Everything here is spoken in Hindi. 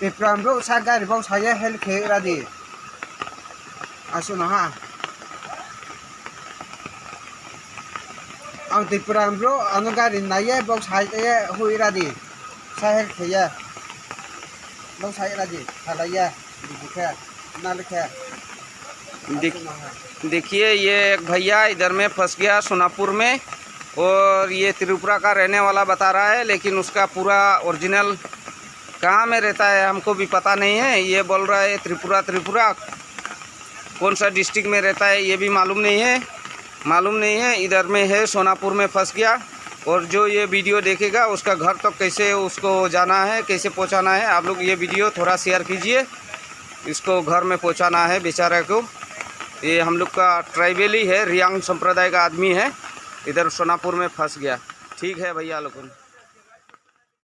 Tipramro sagar bau saya hel ke radi. Asuna ha. Ang tipramro anu garin naya bau saya hui radi. Saya ke ya. Bau saya radi. Halaya दिखा ना लिखा। देखिए ये एक भैया इधर में फंस गया सोनापुर में और ये त्रिपुरा का रहने वाला बता रहा है, लेकिन उसका पूरा ओरिजिनल कहाँ में रहता है हमको भी पता नहीं है। ये बोल रहा है त्रिपुरा कौन सा डिस्ट्रिक्ट में रहता है ये भी मालूम नहीं है। इधर में है, सोनापुर में फंस गया। और जो ये वीडियो देखेगा उसका घर तक कैसे उसको जाना है, कैसे पहुंचाना है, आप लोग ये वीडियो थोड़ा शेयर कीजिए। इसको घर में पहुंचाना है बेचारे को। ये हम लोग का ट्राइबल ही है, रियांग संप्रदाय का आदमी है, इधर सोनापुर में फंस गया। ठीक है भैया लोगों।